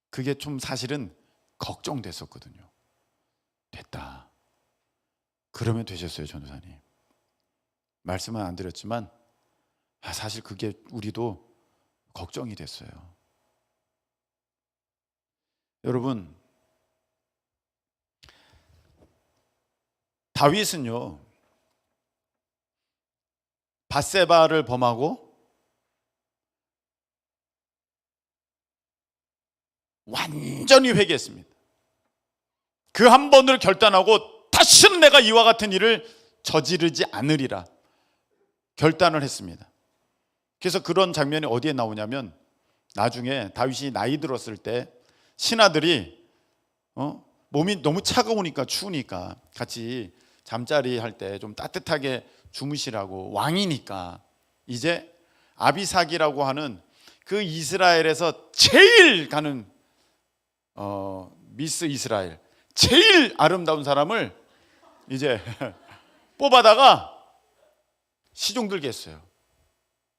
Speaker 1: 그게 좀 사실은 걱정됐었거든요. 됐다. 그러면 되셨어요, 전도사님. 말씀은 안 드렸지만 사실 그게 우리도 걱정이 됐어요. 여러분, 다윗은요 밧세바를 범하고 완전히 회개했습니다. 그 한 번을 결단하고 다시는 내가 이와 같은 일을 저지르지 않으리라 결단을 했습니다. 그래서 그런 장면이 어디에 나오냐면 나중에 다윗이 나이 들었을 때 신하들이 몸이 너무 차가우니까 추우니까 같이 잠자리 할 때 좀 따뜻하게 주무시라고 왕이니까 이제 아비삭이라고 하는 그 이스라엘에서 제일 가는 미스 이스라엘 제일 아름다운 사람을 이제 뽑아다가 시종 들게 했어요.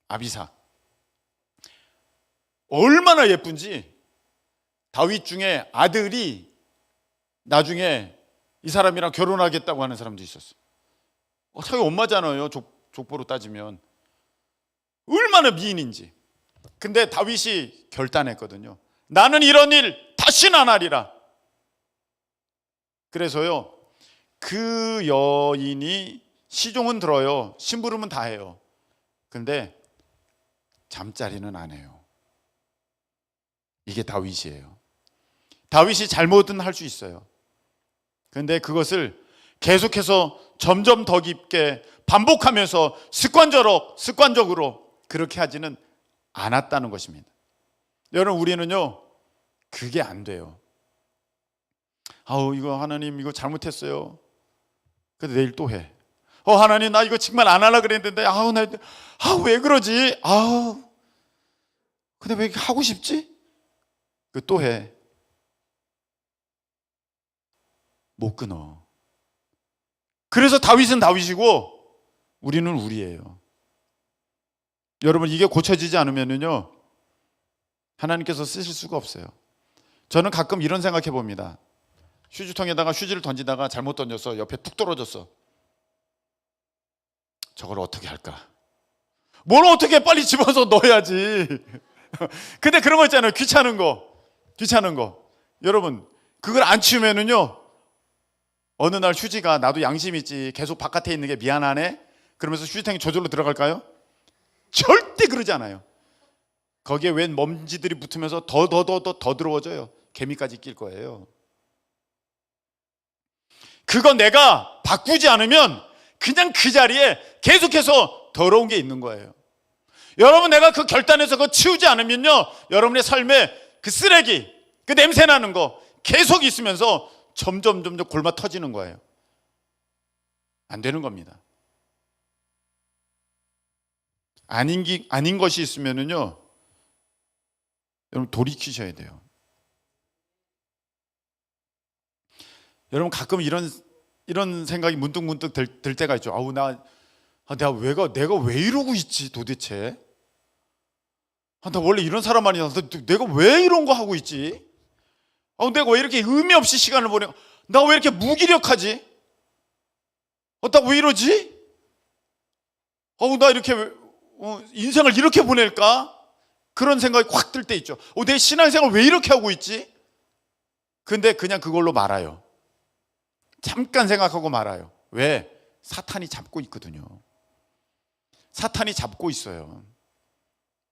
Speaker 1: 아비삭. 얼마나 예쁜지 다윗 중에 아들이 나중에 이 사람이랑 결혼하겠다고 하는 사람도 있었어요. 자기 엄마잖아요. 족보로 따지면 얼마나 미인인지. 근데 다윗이 결단했거든요. 나는 이런 일 다시는 안 하리라. 그래서요, 그 여인이 시종은 들어요. 심부름은 다 해요. 근데 잠자리는 안 해요. 이게 다윗이에요. 다윗이 잘못은 할 수 있어요. 근데 그것을 계속해서 점점 더 깊게 반복하면서 습관적으로 그렇게 하지는 않았다는 것입니다. 여러분, 우리는요, 그게 안 돼요. 이거 하나님 이거 잘못했어요. 근데 내일 또 해. 하나님 나 이거 정말 안 하려고 그랬는데 왜 그러지? 근데 왜 이렇게 하고 싶지? 또 해. 못 끊어. 그래서 다윗은 다윗이고 우리는 우리예요. 여러분, 이게 고쳐지지 않으면요, 하나님께서 쓰실 수가 없어요. 저는 가끔 이런 생각해 봅니다. 휴지통에다가 휴지를 던지다가 잘못 던져서 옆에 툭 떨어졌어. 저걸 어떻게 할까? 뭘 어떻게 빨리 집어서 넣어야지. 근데 그런 거 있잖아요. 귀찮은 거. 여러분, 그걸 안 치우면은요, 어느 날 휴지가 나도 양심 있지 계속 바깥에 있는 게 미안하네 그러면서 휴지통이 저절로 들어갈까요? 절대 그러지 않아요. 거기에 웬 먼지들이 붙으면서 더 더러워져요. 개미까지 낄 거예요. 그거 내가 바꾸지 않으면 그냥 그 자리에 계속해서 더러운 게 있는 거예요. 여러분, 내가 그 결단해서 그거 치우지 않으면요, 여러분의 삶에 그 쓰레기, 그 냄새 나는 거 계속 있으면서 점점 골마 터지는 거예요. 안 되는 겁니다. 아닌 것이 있으면은요, 여러분 돌이키셔야 돼요. 여러분, 가끔 이런 생각이 문득 들 때가 있죠. 내가 왜 이러고 있지 도대체? 나 원래 이런 사람 아니야. 내가 왜 이런 거 하고 있지? 내가 왜 이렇게 의미 없이 시간을 보내? 나 왜 이렇게 무기력하지? 나 왜 이러지? 나 이렇게 인생을 이렇게 보낼까? 그런 생각이 확 들 때 있죠. 내 신앙생활 왜 이렇게 하고 있지? 근데 그냥 그걸로 말아요. 잠깐 생각하고 말아요. 왜? 사탄이 잡고 있거든요. 사탄이 잡고 있어요.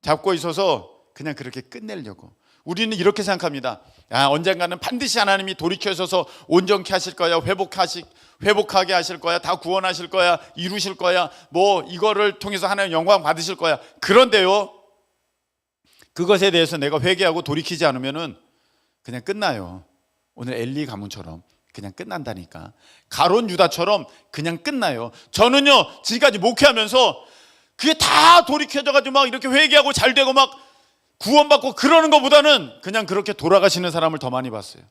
Speaker 1: 잡고 있어서 그냥 그렇게 끝내려고. 우리는 이렇게 생각합니다. 언젠가는 반드시 하나님이 돌이켜셔서 온전케 하실 거야. 회복하게 하실 거야. 다 구원하실 거야. 이루실 거야. 이거를 통해서 하나님 영광 받으실 거야. 그런데요, 그것에 대해서 내가 회개하고 돌이키지 않으면은 그냥 끝나요. 오늘 엘리 가문처럼 그냥 끝난다니까. 가론 유다처럼 그냥 끝나요. 저는요, 지금까지 목회하면서 그게 다 돌이켜져가지고 막 이렇게 회개하고 잘 되고 막 구원받고 그러는 것보다는 그냥 그렇게 돌아가시는 사람을 더 많이 봤어요.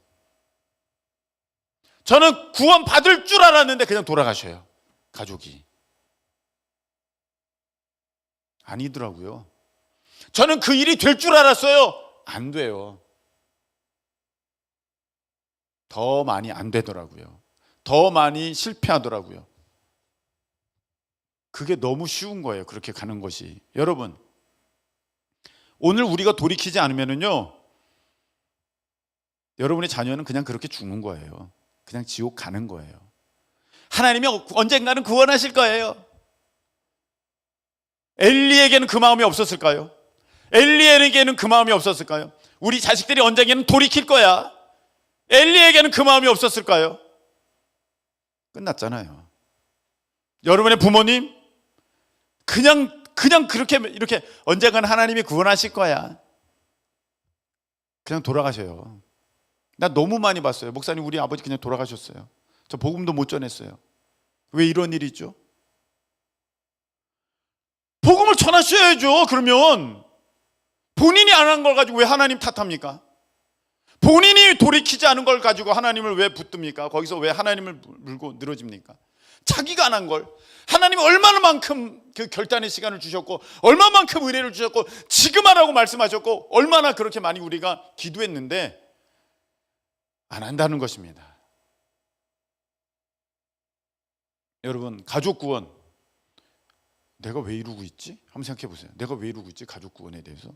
Speaker 1: 저는 구원 받을 줄 알았는데 그냥 돌아가셔요. 가족이. 아니더라고요. 저는 그 일이 될 줄 알았어요. 안 돼요. 더 많이 안 되더라고요. 더 많이 실패하더라고요. 그게 너무 쉬운 거예요. 그렇게 가는 것이. 여러분, 오늘 우리가 돌이키지 않으면요, 여러분의 자녀는 그냥 그렇게 죽는 거예요. 그냥 지옥 가는 거예요. 하나님이 언젠가는 구원하실 거예요. 엘리에게는 그 마음이 없었을까요? 엘리에게는 그 마음이 없었을까요? 우리 자식들이 언젠가는 돌이킬 거야. 엘리에게는 그 마음이 없었을까요? 끝났잖아요. 여러분의 부모님 그냥 그렇게 이렇게 언젠가는 하나님이 구원하실 거야. 그냥 돌아가셔요. 나 너무 많이 봤어요. 목사님, 우리 아버지 그냥 돌아가셨어요. 저 복음도 못 전했어요. 왜 이런 일이 있죠? 복음을 전하셔야죠. 그러면 본인이 안 한 걸 가지고 왜 하나님 탓합니까? 본인이 돌이키지 않은 걸 가지고 하나님을 왜 붙듭니까? 거기서 왜 하나님을 물고 늘어집니까? 자기가 안 한 걸. 하나님이 얼마나만큼 그 결단의 시간을 주셨고, 얼마만큼 은혜를 주셨고, 지금 하라고 말씀하셨고, 얼마나 그렇게 많이 우리가 기도했는데 안 한다는 것입니다. 여러분, 가족 구원, 내가 왜 이루고 있지? 한번 생각해 보세요. 내가 왜 이루고 있지? 가족 구원에 대해서.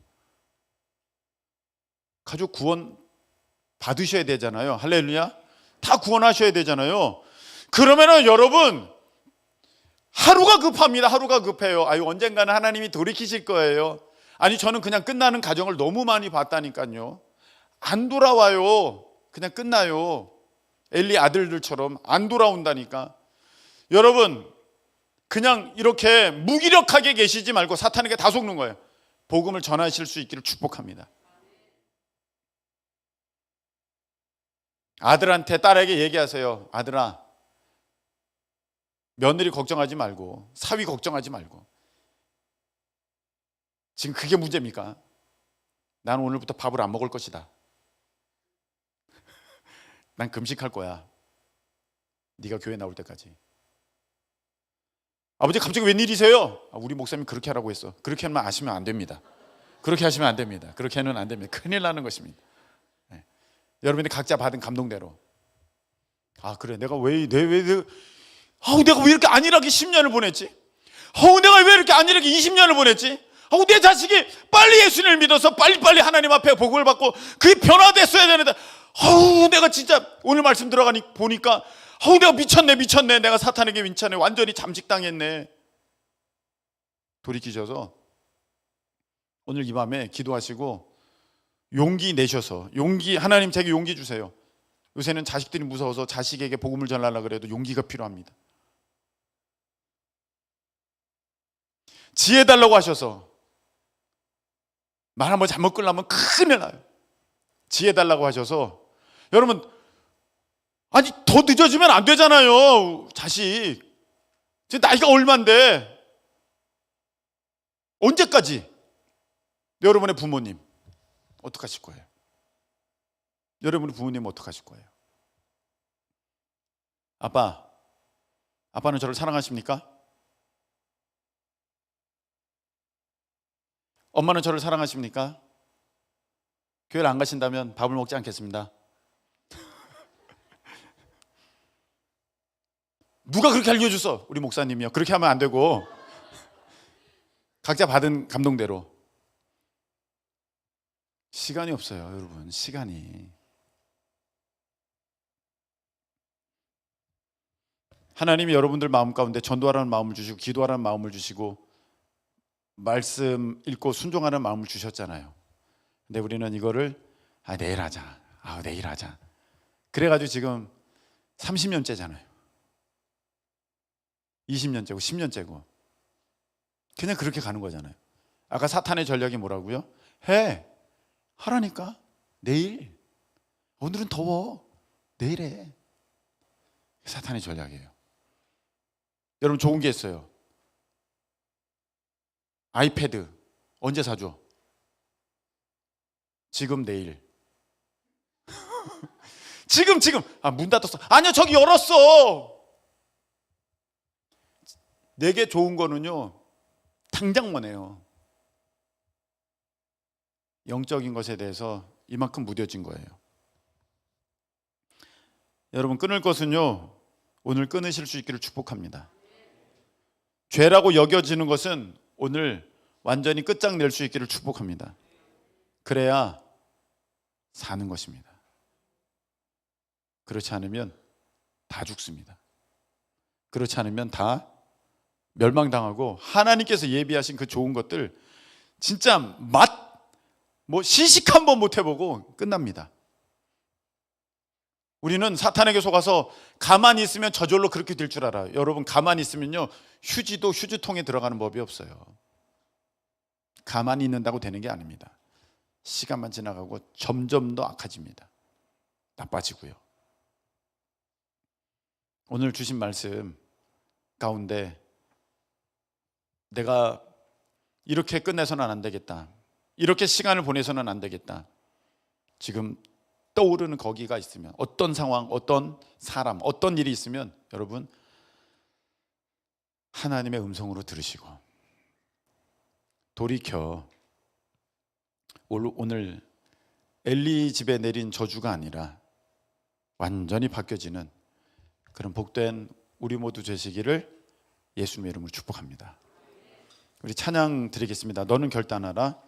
Speaker 1: 가족 구원 받으셔야 되잖아요. 할렐루야. 다 구원하셔야 되잖아요. 그러면은 여러분, 하루가 급합니다. 하루가 급해요. 아유, 언젠가는 하나님이 돌이키실 거예요. 아니, 저는 그냥 끝나는 가정을 너무 많이 봤다니까요. 안 돌아와요. 그냥 끝나요. 엘리 아들들처럼 안 돌아온다니까. 여러분, 그냥 이렇게 무기력하게 계시지 말고 사탄에게 다 속는 거예요. 복음을 전하실 수 있기를 축복합니다. 아들한테, 딸에게 얘기하세요. 아들아, 며느리 걱정하지 말고, 사위 걱정하지 말고. 지금 그게 문제입니까? 나는 오늘부터 밥을 안 먹을 것이다. 난 금식할 거야. 네가 교회 나올 때까지. 아버지, 갑자기 웬일이세요? 우리 목사님이 그렇게 하라고 했어. 그렇게 하면 아시면 안 됩니다. 그렇게 하시면 안 됩니다. 그렇게는 안 됩니다. 큰일 나는 것입니다. 네. 여러분이 각자 받은 감동대로. 그래, 내가 내가 왜 이렇게 안일하게 10년을 보냈지? 내가 왜 이렇게 안일하게 20년을 보냈지? 내 자식이 빨리 예수님을 믿어서 빨리빨리 하나님 앞에 복음을 받고 그게 변화됐어야 되는데, 내가 진짜 오늘 말씀 들어가니 보니까 내가 미쳤네. 내가 사탄에게 민쳤네. 완전히 잠식당했네. 돌이키셔서 오늘 이 밤에 기도하시고 용기 내셔서, 하나님 제게 용기 주세요. 요새는 자식들이 무서워서 자식에게 복음을 전하려고 그래도 용기가 필요합니다. 지혜 달라고 하셔서 말 한번 잘못 끌려면 큰일 나요. 지혜 달라고 하셔서, 여러분, 아니 더 늦어지면 안 되잖아요. 자식 지금 나이가 얼만데 언제까지? 여러분의 부모님 어떡하실 거예요? 여러분의 부모님 어떡하실 거예요? 아빠는 저를 사랑하십니까? 엄마는 저를 사랑하십니까? 교회를 안 가신다면 밥을 먹지 않겠습니다. 누가 그렇게 알려줬어? 우리 목사님이요. 그렇게 하면 안 되고 각자 받은 감동대로. 시간이 없어요, 여러분. 시간이. 하나님이 여러분들 마음 가운데 전도하라는 마음을 주시고 기도하라는 마음을 주시고 말씀 읽고 순종하는 마음을 주셨잖아요. 근데 우리는 이거를 내일 하자. 내일 하자. 그래가지고 지금 30년째잖아요. 20년째고 10년째고 그냥 그렇게 가는 거잖아요. 아까 사탄의 전략이 뭐라고요? 하라니까. 내일. 오늘은 더워. 내일 해. 사탄의 전략이에요. 여러분, 좋은 게 있어요. 아이패드 언제 사줘? 지금, 내일. 지금. 문 닫았어. 아니요, 저기 열었어. 내게 좋은 거는요, 당장 원해요. 영적인 것에 대해서 이만큼 무뎌진 거예요. 여러분, 끊을 것은요, 오늘 끊으실 수 있기를 축복합니다. 죄라고 여겨지는 것은 오늘 완전히 끝장낼 수 있기를 축복합니다. 그래야 사는 것입니다. 그렇지 않으면 다 죽습니다. 그렇지 않으면 다 멸망당하고 하나님께서 예비하신 그 좋은 것들 진짜 시식 한번 못 해보고 끝납니다. 우리는 사탄에게 속아서 가만히 있으면 저절로 그렇게 될 줄 알아요. 여러분, 가만히 있으면요, 휴지도 휴지통에 들어가는 법이 없어요. 가만히 있는다고 되는 게 아닙니다. 시간만 지나가고 점점 더 악해집니다. 나빠지고요. 오늘 주신 말씀 가운데 내가 이렇게 끝내서는 안 되겠다. 이렇게 시간을 보내서는 안 되겠다. 지금 떠오르는 거기가 있으면, 어떤 상황, 어떤 사람, 어떤 일이 있으면 여러분 하나님의 음성으로 들으시고 돌이켜 오늘 엘리 집에 내린 저주가 아니라 완전히 바뀌어지는 그런 복된 우리 모두 되시기를 예수님의 이름으로 축복합니다. 우리 찬양 드리겠습니다. 너는 결단하라.